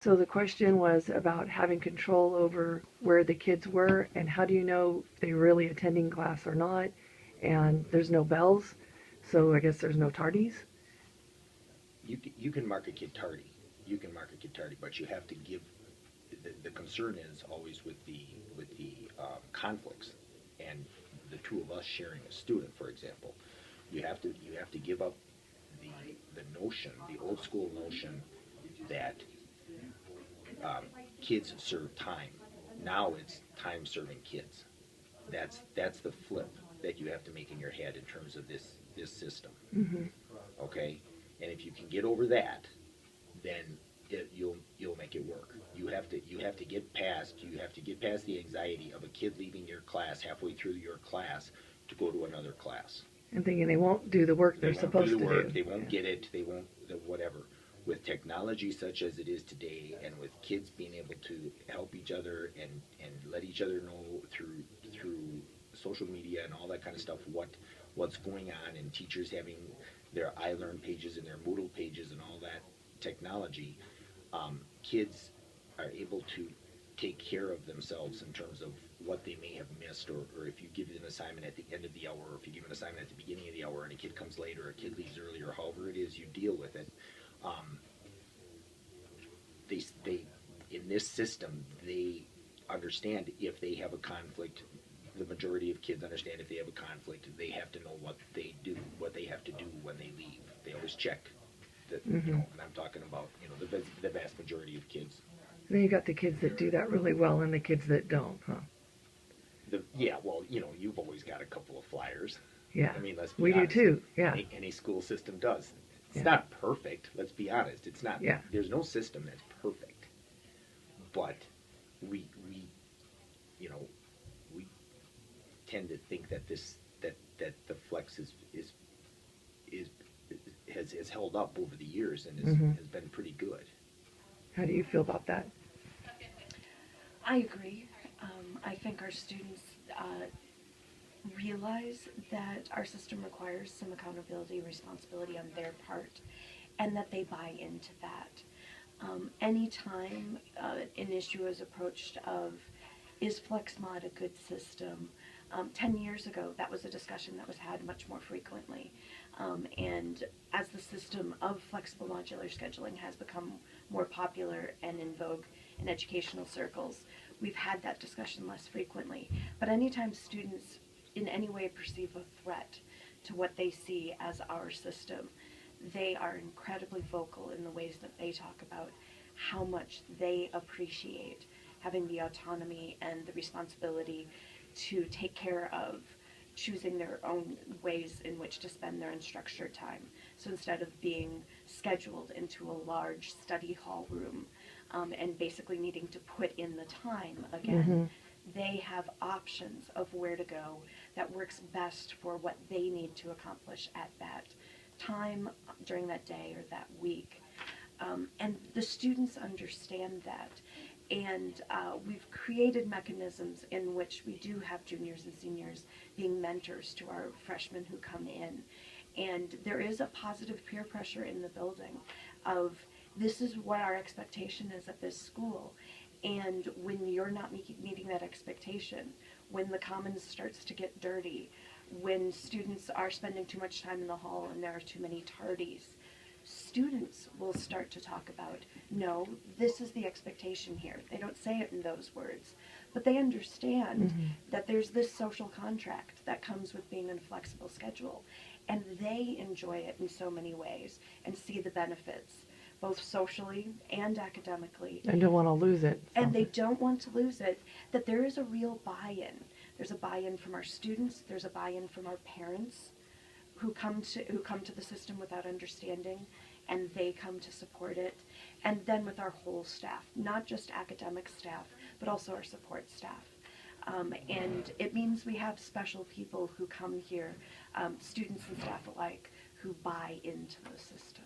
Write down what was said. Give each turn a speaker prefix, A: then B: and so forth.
A: So the question was about having control over where the kids were and how do you know if they're really attending class or not? And there's no bells, so I guess there's no tardies.
B: You can mark a kid tardy. You can mark a kid tardy, but you have to give. The concern is always with the conflicts, and the two of us sharing a student, for example, you have to give up the notion, the old school notion that kids serve time. Now it's time serving kids. That's the flip that you have to make in your head in terms of this system.
A: Mm-hmm.
B: Okay, and if you can get over that, then you'll make it work. You have to get past the anxiety of a kid leaving your class halfway through your class to go to another class.
A: And thinking they won't do the work
B: They
A: they're
B: won't
A: supposed
B: do
A: to
B: the work.
A: do.
B: They won't get it. They won't whatever. With technology such as it is today, and with kids being able to help each other and let each other know through social media and all that kind of stuff what's going on, and teachers having their iLearn pages and their Moodle pages and all that technology, kids are able to take care of themselves in terms of what they may have missed, or if you give an assignment at the end of the hour, or if you give an assignment at the beginning of the hour and a kid comes late or a kid leaves early, or however it is you deal with it. um, they in this system, they understand if they have a conflict. The majority of kids understand if they have a conflict, they have to know what they have to do when they leave. They always check that,
A: Mm-hmm.
B: and I'm talking about, the vast majority of kids.
A: And then you got the kids that do that really well and the kids that don't, huh?
B: Yeah, well, you've always got a couple of flyers.
A: Yeah.
B: I mean, let's be
A: We
B: honest.
A: do too. Yeah.
B: Any school system does. It's
A: Yeah.
B: not perfect. Let's be honest. It's not.
A: Yeah.
B: There's no system that's perfect. But we you know we tend to think that that the flex is has held up over the years and
A: Mm-hmm.
B: has been pretty good.
A: How do you feel about that?
C: I agree. I think our students realize that our system requires some accountability and responsibility on their part, and that they buy into that. Anytime an issue is approached of, is FlexMod a good system? 10 years ago, that was a discussion that was had much more frequently. And as the system of flexible modular scheduling has become more popular and in vogue in educational circles, we've had that discussion less frequently. But anytime students in any way perceive a threat to what they see as our system, they are incredibly vocal in the ways that they talk about how much they appreciate having the autonomy and the responsibility to take care of choosing their own ways in which to spend their unstructured time. So instead of being scheduled into a large study hall room and basically needing to put in the time again,
A: Mm-hmm.
C: they have options of where to go that works best for what they need to accomplish at that time during that day or that week. And the students understand that. And we've created mechanisms in which we do have juniors and seniors being mentors to our freshmen who come in. And there is a positive peer pressure in the building of, this is what our expectation is at this school. And when you're not meeting that expectation, when the commons starts to get dirty, when students are spending too much time in the hall and there are too many tardies, students will start to talk about, no, this is the expectation here. They don't say it in those words, but they understand
A: Mm-hmm.
C: that there's this social contract that comes with being in a flexible schedule, and they enjoy it in so many ways and see the benefits, both socially and academically.
A: And don't want to lose it.
C: And they don't want to lose it, that there is a real buy-in. There's a buy-in from our students, there's a buy-in from our parents, who come to the system without understanding, and they come to support it. And then with our whole staff, not just academic staff, but also our support staff. And it means we have special people who come here, students and staff alike, who buy into the system.